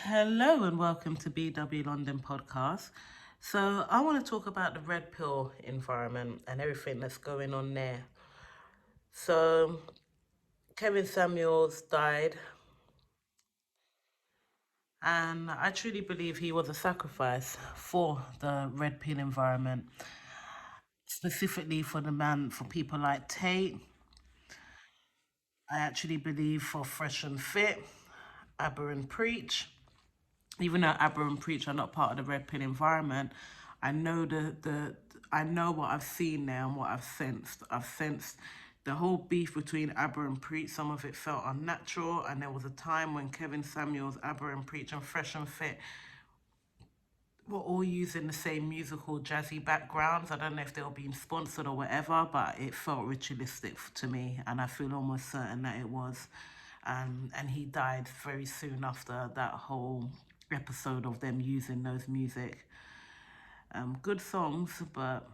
Hello and welcome to BW London podcast. So, I want to talk about the red pill environment and everything that's going on there. So, Kevin Samuels died, and I truly believe he was a sacrifice for the red pill environment, specifically for for people like Tate. I actually believe for Fresh and Fit, Aber and Preach. Even though Aber and Preach are not part of the red pill environment, I know I know what I've seen there and what I've sensed. I've sensed the whole beef between Aber and Preach. Some of it felt unnatural, and there was a time when Kevin Samuels, Aber and Preach, and Fresh and Fit were all using the same musical jazzy backgrounds. I don't know if they were being sponsored or whatever, but it felt ritualistic to me, and I feel almost certain that it was. And he died very soon after that whole episode of them using those music. Good songs, but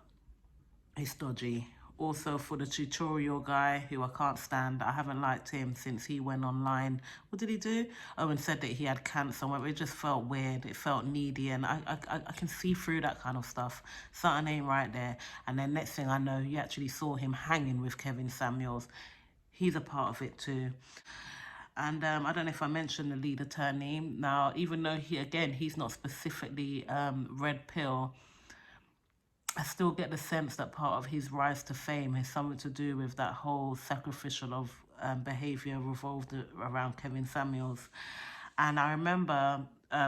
it's dodgy. Also, for the tutorial guy who I can't stand, I haven't liked him since he went online. What did he do? Oh, and said that he had cancer. It just felt weird. It felt needy, and I can see through that kind of stuff. Something ain't right there. And then next thing I know, you actually saw him hanging with Kevin Samuels. He's a part of it too. And I don't know if I mentioned the lead attorney. Now, even though he's not specifically red pill, I still get the sense that part of his rise to fame has something to do with that whole sacrificial of behavior revolved around Kevin Samuels. And I remember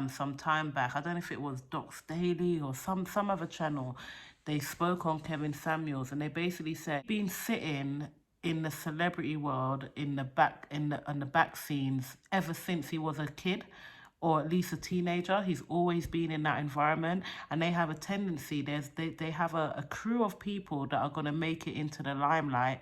some time back, I don't know if it was Doc's Daily or some other channel, they spoke on Kevin Samuels, and they basically said been sitting in the celebrity world in the back scenes ever since he was a kid, or at least a teenager. He's always been in that environment, and they have a tendency. They have a crew of people that are going to make it into the limelight,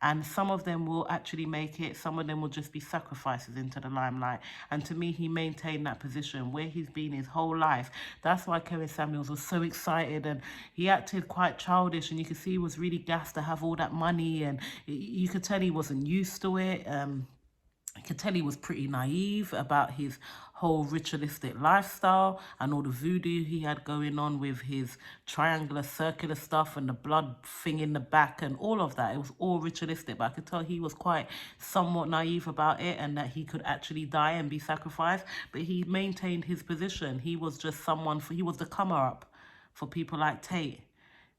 and some of them will actually make it. Some of them will just be sacrifices into the limelight. And to me, he maintained that position where he's been his whole life. That's why Kevin Samuels was so excited, and he acted quite childish, and you could see he was really gassed to have all that money, and you could tell he wasn't used to it. I could tell he was pretty naive about his whole ritualistic lifestyle and all the voodoo he had going on with his triangular circular stuff and the blood thing in the back and all of that. It was all ritualistic, but I could tell he was quite somewhat naive about it, and that he could actually die and be sacrificed. But he maintained his position. He was just he was the comer up for people like Tate.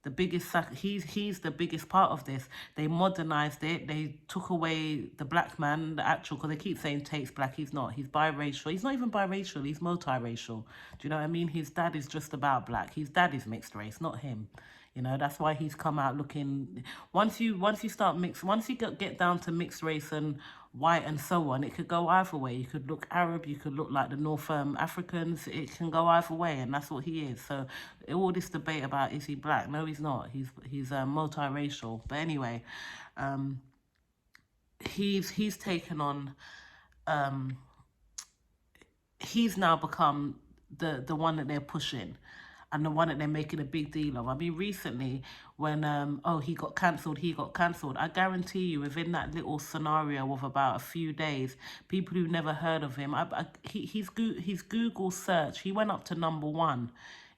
The biggest he's the biggest part of this. They modernized it. They took away the black man, the actual, because they keep saying Tate's black. He's not. He's biracial. He's not even biracial. He's multiracial. Do you know what I mean? His dad is just about black. His dad is mixed race, not him. That's why he's come out looking. Once you get down to mixed race and white and so on, it could go either way. You could look Arab, you could look like the North Africans. It can go either way, and that's what he is. So all this debate about is he black? No, he's not. He's multiracial. But anyway, he's taken on. He's now become the one that they're pushing, and the one that they're making a big deal of. I mean, recently when he got cancelled. I guarantee you, within that little scenario of about a few days, people who never heard of him, his Google search, he went up to #1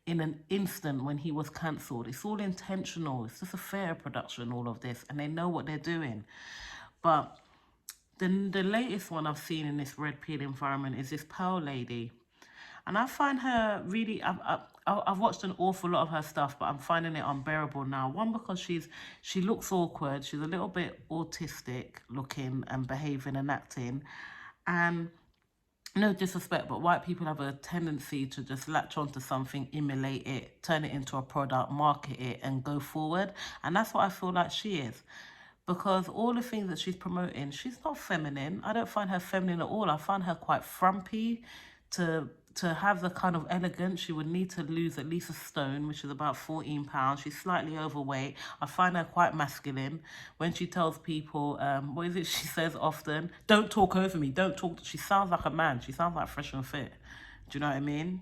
in an instant when he was cancelled. It's all intentional. It's just a fair production, all of this, and they know what they're doing. But the latest one I've seen in this red pill environment is this Pearl lady. And I find her really. I've watched an awful lot of her stuff, but I'm finding it unbearable now. One, because she looks awkward. She's a little bit autistic looking and behaving and acting, and no disrespect, but white people have a tendency to just latch onto something, emulate it, turn it into a product, market it, and go forward. And that's what I feel like she is. Because all the things that she's promoting, she's not feminine. I don't find her feminine at all. I find her quite frumpy. To have the kind of elegance, she would need to lose at least a stone, which is about 14 pounds. She's slightly overweight. I find her quite masculine. When she tells people, what is it she says often? Don't talk over me. Don't talk. She sounds like a man. She sounds like Fresh and Fit. Do you know what I mean?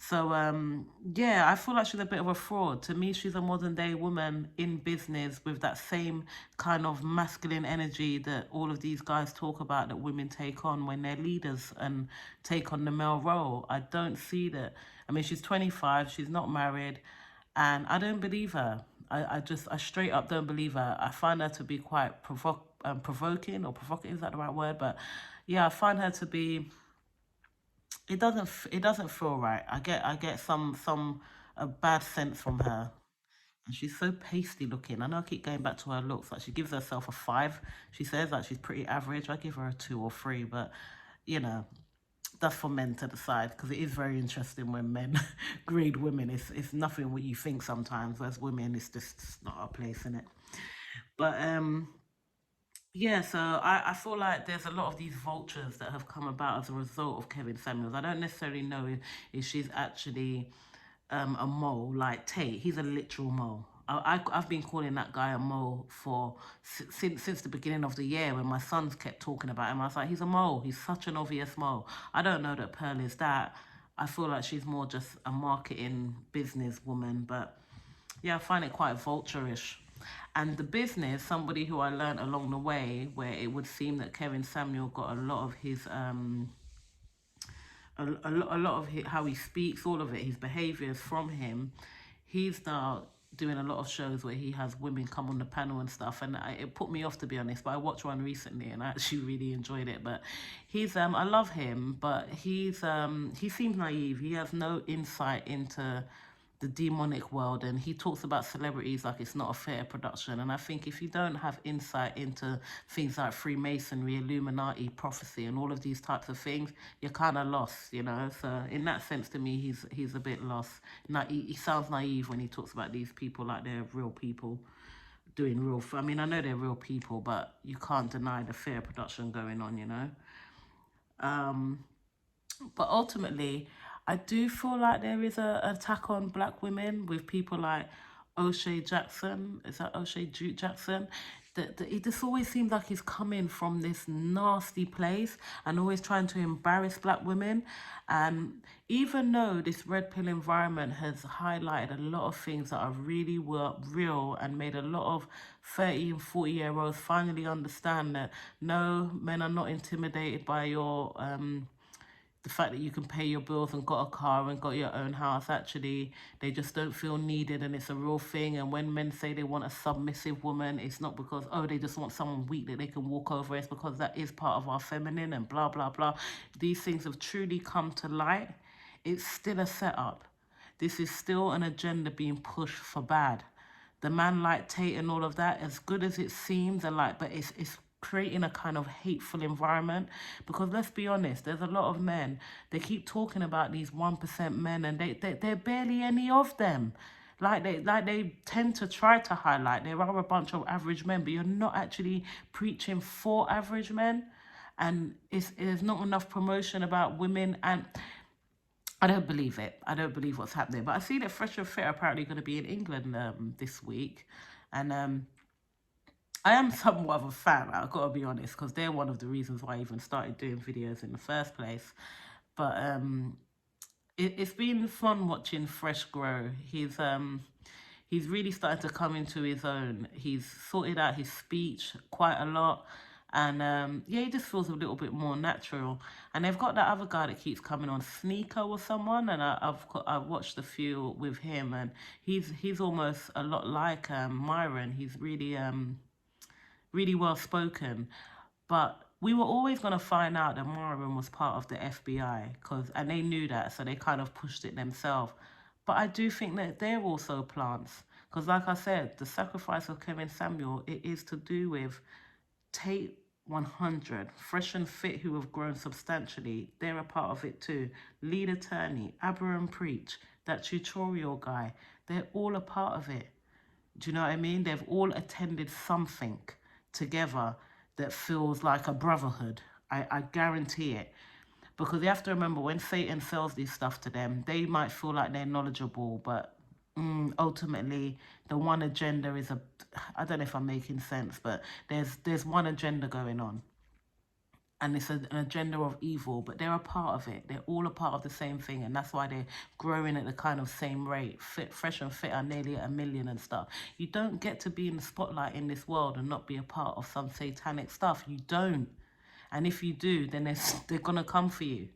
So yeah, I feel like she's a bit of a fraud. To me, she's a modern day woman in business with that same kind of masculine energy that all of these guys talk about that women take on when they're leaders and take on the male role. I don't see that. I mean, she's 25, she's not married, and I don't believe her. I straight up don't believe her. I find her to be quite provoking or provocative, is that the right word? But yeah, I find her to be, it doesn't feel right. I get some a bad sense from her. And she's so pasty looking. I know I keep going back to her looks. Like she gives herself a 5. She says that she's pretty average. I give her a 2 or 3, but you know, that's for men to decide because it is very interesting when men grade women. It's nothing what you think sometimes. Whereas women, it's just it's not our place in it. But yeah, so I feel like there's a lot of these vultures that have come about as a result of Kevin Samuels. I don't necessarily know if she's actually a mole like Tate. He's a literal mole. I've been calling that guy a mole for since the beginning of the year when my sons kept talking about him. I was like, he's a mole. He's such an obvious mole. I don't know that Pearl is that. I feel like she's more just a marketing business woman, but yeah, I find it quite vulturish. And the business, somebody who I learned along the way, where it would seem that Kevin Samuel got a lot of his a lot of how he speaks, all of it, his behaviors from him. He's now doing a lot of shows where he has women come on the panel and stuff, and it put me off, to be honest. But I watched one recently and I actually really enjoyed it. But he's I love him, but he seems naive. He has no insight into the demonic world, and he talks about celebrities like it's not a fair production. And I think if you don't have insight into things like Freemasonry, Illuminati, prophecy, and all of these types of things, you're kind of lost, you know. So in that sense, to me, he's a bit lost. He sounds naive when he talks about these people like they're real people doing real. I mean, I know they're real people, but you can't deny the fair production going on, you know. But ultimately, I do feel like there is a attack on black women with people like O'Shea Jackson. Is that O'Shea Duke Jackson? That it just always seems like he's coming from this nasty place and always trying to embarrass black women. And even though this red pill environment has highlighted a lot of things that are really real and made a lot of 30 and 40-year-olds finally understand that no, men are not intimidated by your the fact that you can pay your bills and got a car and got your own house. Actually, they just don't feel needed, and it's a real thing. And when men say they want a submissive woman, it's not because, oh, they just want someone weak that they can walk over. It's because that is part of our feminine and blah blah blah. These things have truly come to light. It's still a setup. This is still an agenda being pushed for bad. The man like Tate and all of that, as good as it seems, and like, but it's creating a kind of hateful environment. Because let's be honest, there's a lot of men, they keep talking about these 1% men, and they're barely any of them. Like they tend to try to highlight there are a bunch of average men, but you're not actually preaching for average men. And there's not enough promotion about women. And I don't believe it. I don't believe what's happening. But I see that Fresh and Fit are apparently going to be in England this week. And I am somewhat of a fan, I've got to be honest, because they're one of the reasons why I even started doing videos in the first place. But it's been fun watching Fresh grow. He's really starting to come into his own. He's sorted out his speech quite a lot. And yeah, he just feels a little bit more natural. And they've got that other guy that keeps coming on, Sneaker or someone, and I've watched a few with him, and he's almost a lot like Myron. He's really well spoken. But we were always going to find out that Myron was part of the FBI, and they knew that, so they kind of pushed it themselves. But I do think that they're also plants. Because like I said, the sacrifice of Kevin Samuel, it is to do with Tate 100, Fresh and Fit, who have grown substantially. They're a part of it too. Lead Attorney, Abraham Preach, that tutorial guy, they're all a part of it. Do you know what I mean? They've all attended something together that feels like a brotherhood. I guarantee it. Because you have to remember, when Satan sells this stuff to them, they might feel like they're knowledgeable, but ultimately the one agenda is I don't know if I'm making sense, but there's one agenda going on. and it's an agenda of evil, but they're a part of it. They're all a part of the same thing, and that's why they're growing at the kind of same rate. Fit, fresh and fit are nearly at 1 million and stuff. You don't get to be in the spotlight in this world and not be a part of some satanic stuff. You don't. And if you do, then they're gonna come for you.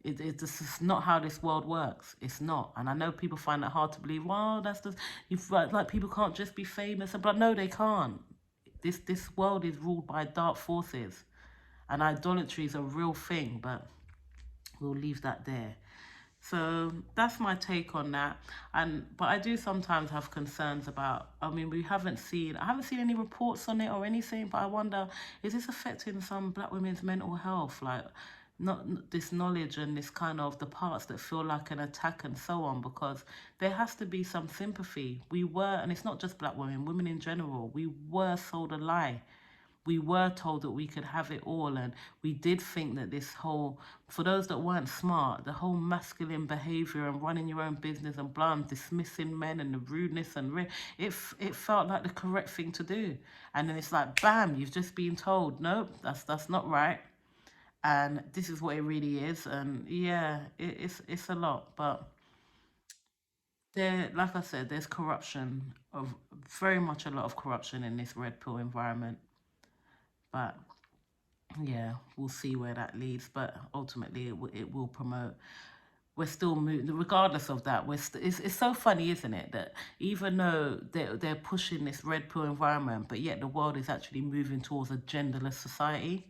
This is not how this world works. It's not. And I know people find it hard to believe. Well, that's the like people can't just be famous. But no, they can't. This world is ruled by dark forces, and idolatry is a real thing. But we'll leave that there. So that's my take on that. And but I do sometimes have concerns about, I mean, I haven't seen any reports on it or anything, but I wonder, is this affecting some black women's mental health? Like, not this knowledge and this kind of the parts that feel like an attack and so on, because there has to be some sympathy. We were, and it's not just black women, women in general, we were sold a lie. We were told that we could have it all, and we did think that this whole, for those that weren't smart, the whole masculine behavior and running your own business and blah, and dismissing men and the rudeness and it felt like the correct thing to do. And then it's like, bam, you've just been told, nope, that's not right, and this is what it really is. And yeah, it's a lot, but there, like I said, there's corruption, of very much a lot of corruption in this red pill environment. But yeah, we'll see where that leads. But ultimately, it will promote. We're still moving, regardless of that. It's so funny, isn't it, that even though they're pushing this red pill environment, but yet the world is actually moving towards a genderless society.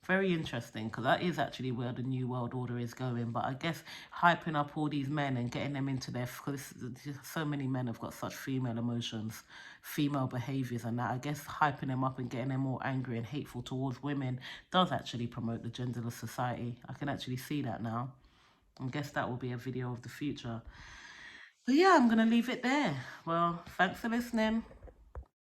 Very interesting, because that is actually where the new world order is going. But I guess hyping up all these men and getting them into their, because so many men have got such female emotions, female behaviors, and that, I guess hyping them up and getting them more angry and hateful towards women does actually promote the genderless society. I can actually see that now. I guess that will be a video of the future. But yeah, I'm going to leave it there. Well, thanks for listening.